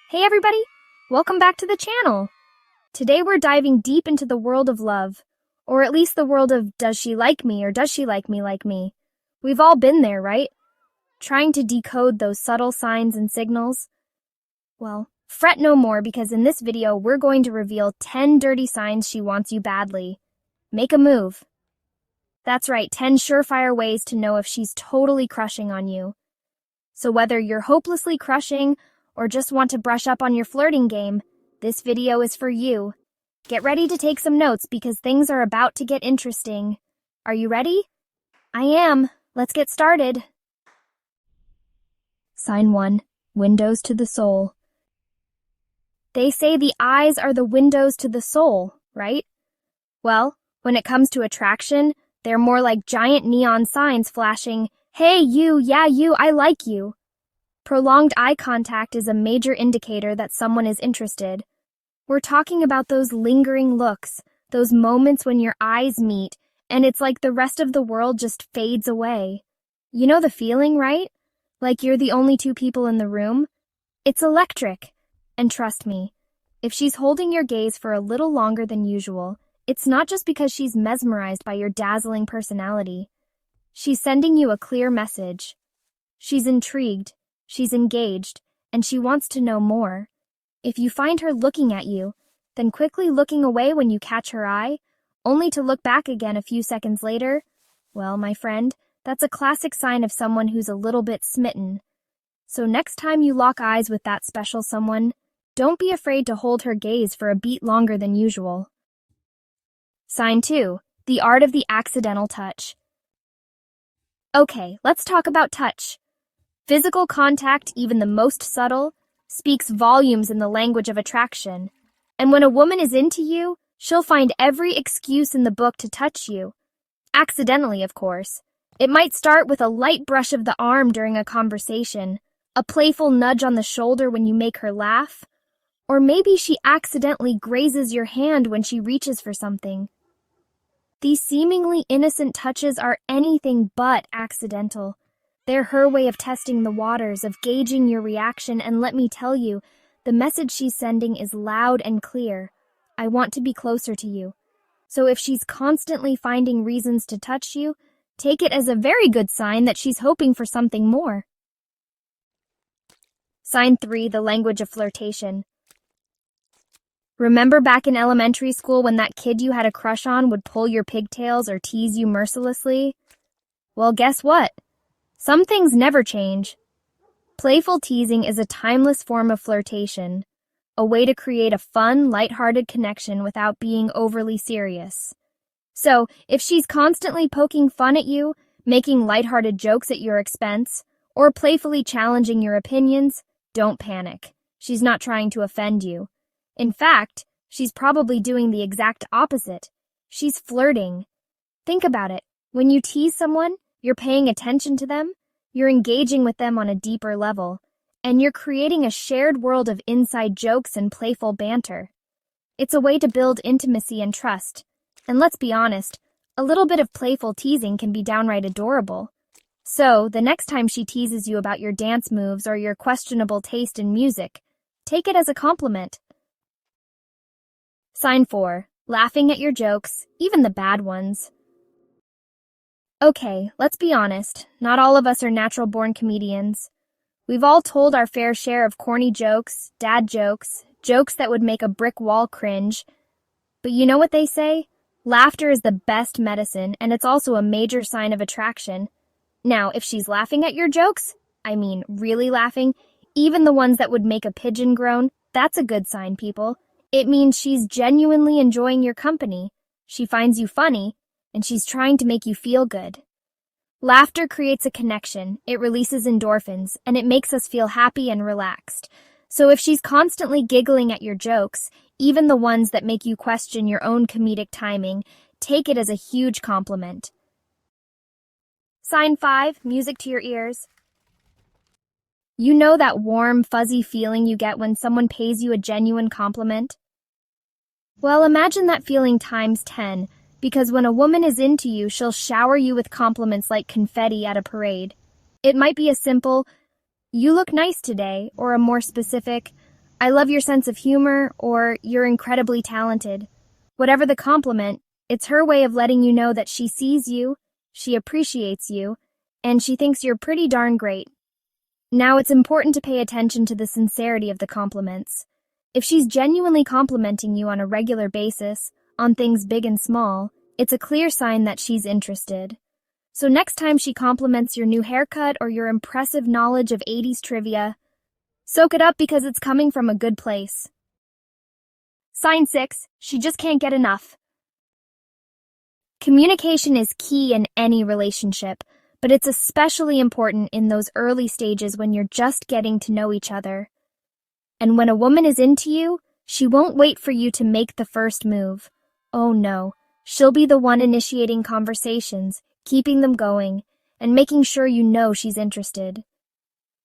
Hey everybody! Welcome back to the channel! Today we're diving deep into the world of love, or at least the world of does she like me or does she like me like me? We've all been there, right? Trying to decode those subtle signs and signals. Well, fret no more because in this video we're going to reveal 10 dirty signs she wants you badly. Make a move. That's right, 10 surefire ways to know if she's totally crushing on you. So whether you're hopelessly crushing or just want to brush up on your flirting game, this video is for you. Get ready to take some notes because things are about to get interesting. Are you ready? I am. Let's get started. Sign 1. Windows to the soul. They say the eyes are the windows to the soul, right? Well, when it comes to attraction, they're more like giant neon signs flashing, "Hey, you, yeah, you, I like you." Prolonged eye contact is a major indicator that someone is interested. We're talking about those lingering looks, those moments when your eyes meet, and it's like the rest of the world just fades away. You know the feeling, right? Like you're the only two people in the room? It's electric. And trust me, if she's holding your gaze for a little longer than usual, it's not just because she's mesmerized by your dazzling personality. She's sending you a clear message. She's intrigued. She's engaged, and she wants to know more. If you find her looking at you, then quickly looking away when you catch her eye, only to look back again a few seconds later, well, my friend, that's a classic sign of someone who's a little bit smitten. So next time you lock eyes with that special someone, don't be afraid to hold her gaze for a beat longer than usual. Sign 2. The art of the accidental touch. Okay, let's talk about touch. Physical contact, even the most subtle, speaks volumes in the language of attraction. And when a woman is into you, she'll find every excuse in the book to touch you. Accidentally, of course. It might start with a light brush of the arm during a conversation, a playful nudge on the shoulder when you make her laugh, or maybe she accidentally grazes your hand when she reaches for something. These seemingly innocent touches are anything but accidental. They're her way of testing the waters, of gauging your reaction, and let me tell you, the message she's sending is loud and clear. I want to be closer to you. So if she's constantly finding reasons to touch you, take it as a very good sign that she's hoping for something more. Sign 3, the language of flirtation. Remember back in elementary school when that kid you had a crush on would pull your pigtails or tease you mercilessly? Well, guess what? Some things never change. Playful teasing is a timeless form of flirtation, a way to create a fun, lighthearted connection without being overly serious. So, if she's constantly poking fun at you, making lighthearted jokes at your expense, or playfully challenging your opinions, don't panic. She's not trying to offend you. In fact, she's probably doing the exact opposite. She's flirting. Think about it. When you tease someone, you're paying attention to them, you're engaging with them on a deeper level, and you're creating a shared world of inside jokes and playful banter. It's a way to build intimacy and trust. And let's be honest, a little bit of playful teasing can be downright adorable. So, the next time she teases you about your dance moves or your questionable taste in music, take it as a compliment. Sign 4. Laughing at your jokes, even the bad ones. Okay, let's be honest. Not all of us are natural-born comedians. We've all told our fair share of corny jokes, dad jokes, jokes that would make a brick wall cringe. But you know what they say? Laughter is the best medicine, and it's also a major sign of attraction. Now, if she's laughing at your jokes, I mean really laughing, even the ones that would make a pigeon groan, that's a good sign, people. It means she's genuinely enjoying your company. She finds you funny, and she's trying to make you feel good. Laughter creates a connection, it releases endorphins, and it makes us feel happy and relaxed. So if she's constantly giggling at your jokes, even the ones that make you question your own comedic timing, take it as a huge compliment. Sign 5, music to your ears. You know that warm, fuzzy feeling you get when someone pays you a genuine compliment? Well, imagine that feeling times 10, because when a woman is into you, she'll shower you with compliments like confetti at a parade. It might be a simple, "You look nice today," or a more specific, I love your sense of humor, or you're incredibly talented. Whatever the compliment, it's her way of letting you know that she sees you, she appreciates you, and she thinks you're pretty darn great. Now, it's important to pay attention to the sincerity of the compliments. If she's genuinely complimenting you on a regular basis, on things big and small, it's a clear sign that she's interested. So next time she compliments your new haircut or your impressive knowledge of 80s trivia, soak it up because it's coming from a good place. Sign 6, she just can't get enough. Communication is key in any relationship, but it's especially important in those early stages when you're just getting to know each other. And when a woman is into you, she won't wait for you to make the first move. Oh no, she'll be the one initiating conversations, keeping them going, and making sure you know she's interested.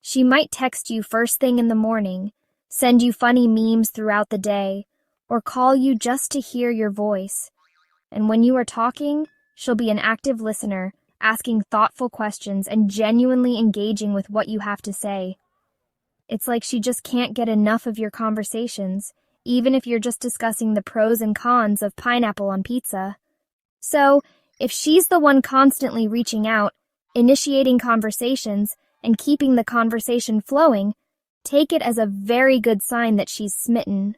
She might text you first thing in the morning, send you funny memes throughout the day, or call you just to hear your voice. And when you are talking, she'll be an active listener, asking thoughtful questions and genuinely engaging with what you have to say. It's like she just can't get enough of your conversations, even if you're just discussing the pros and cons of pineapple on pizza. So, if she's the one constantly reaching out, initiating conversations, and keeping the conversation flowing, take it as a very good sign that she's smitten.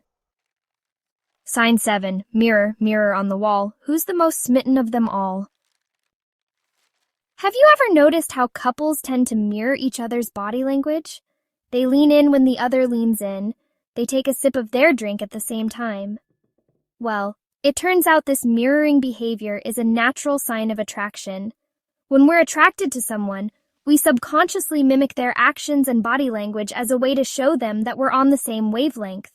Sign 7, mirror, mirror on the wall, who's the most smitten of them all? Have you ever noticed how couples tend to mirror each other's body language? They lean in when the other leans in. They take a sip of their drink at the same time. Well, it turns out this mirroring behavior is a natural sign of attraction. When we're attracted to someone, we subconsciously mimic their actions and body language as a way to show them that we're on the same wavelength.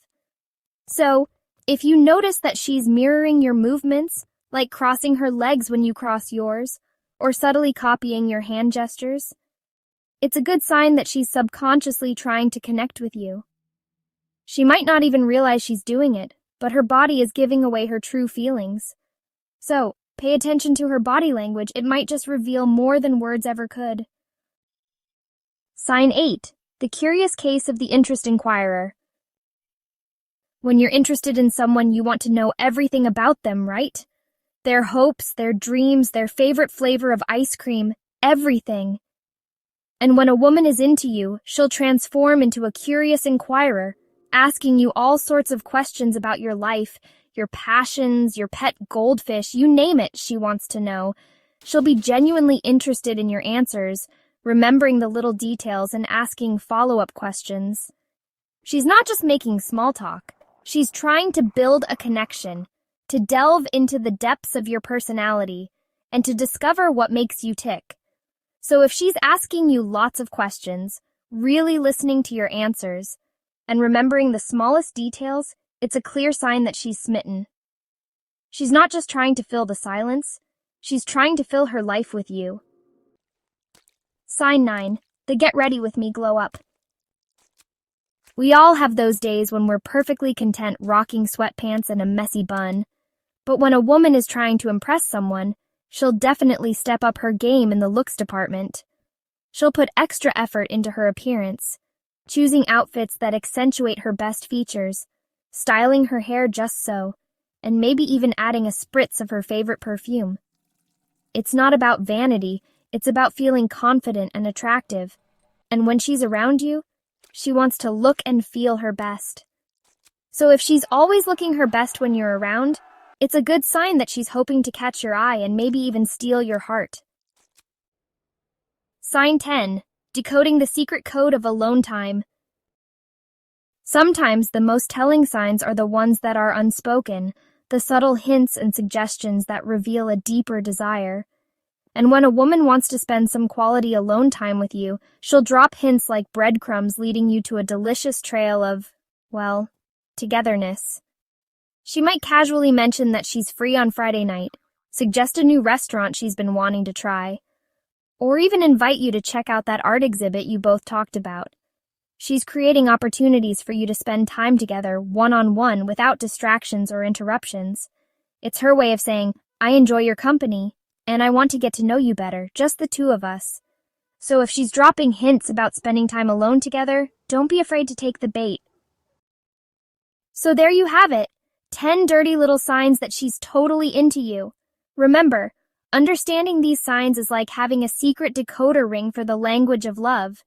So, if you notice that she's mirroring your movements, like crossing her legs when you cross yours, or subtly copying your hand gestures, it's a good sign that she's subconsciously trying to connect with you. She might not even realize she's doing it, but her body is giving away her true feelings. So, pay attention to her body language. It might just reveal more than words ever could. Sign 8, the curious case of the interest inquirer. When you're interested in someone, you want to know everything about them, right? Their hopes, their dreams, their favorite flavor of ice cream, everything. And when a woman is into you, she'll transform into a curious inquirer, asking you all sorts of questions about your life, your passions, your pet goldfish, you name it, she wants to know. She'll be genuinely interested in your answers, remembering the little details and asking follow-up questions. She's not just making small talk. She's trying to build a connection, to delve into the depths of your personality, and to discover what makes you tick. So if she's asking you lots of questions, really listening to your answers, and remembering the smallest details, it's a clear sign that she's smitten. She's not just trying to fill the silence, she's trying to fill her life with you. Sign 9, the get ready with me glow up. We all have those days when we're perfectly content rocking sweatpants and a messy bun. But when a woman is trying to impress someone, she'll definitely step up her game in the looks department. She'll put extra effort into her appearance, choosing outfits that accentuate her best features, styling her hair just so, and maybe even adding a spritz of her favorite perfume. It's not about vanity, it's about feeling confident and attractive. And when she's around you, she wants to look and feel her best. So if she's always looking her best when you're around, it's a good sign that she's hoping to catch your eye and maybe even steal your heart. Sign 10, decoding the secret code of alone time. Sometimes the most telling signs are the ones that are unspoken, the subtle hints and suggestions that reveal a deeper desire. And when a woman wants to spend some quality alone time with you, she'll drop hints like breadcrumbs leading you to a delicious trail of, well, togetherness. She might casually mention that she's free on Friday night, suggest a new restaurant she's been wanting to try, or even invite you to check out that art exhibit you both talked about. She's creating opportunities for you to spend time together one-on-one without distractions or interruptions. It's her way of saying, I enjoy your company, and I want to get to know you better, just the two of us. So if she's dropping hints about spending time alone together, don't be afraid to take the bait. So there you have it. 10 dirty little signs that she's totally into you. Remember, understanding these signs is like having a secret decoder ring for the language of love.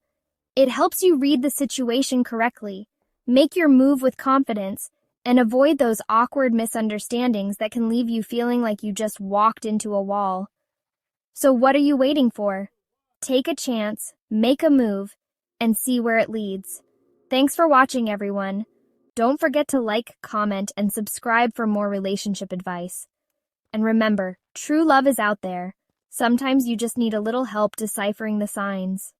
It helps you read the situation correctly, make your move with confidence, and avoid those awkward misunderstandings that can leave you feeling like you just walked into a wall. So what are you waiting for? Take a chance, make a move, and see where it leads. Thanks for watching, everyone. Don't forget to like, comment, and subscribe for more relationship advice. And remember, true love is out there. Sometimes you just need a little help deciphering the signs.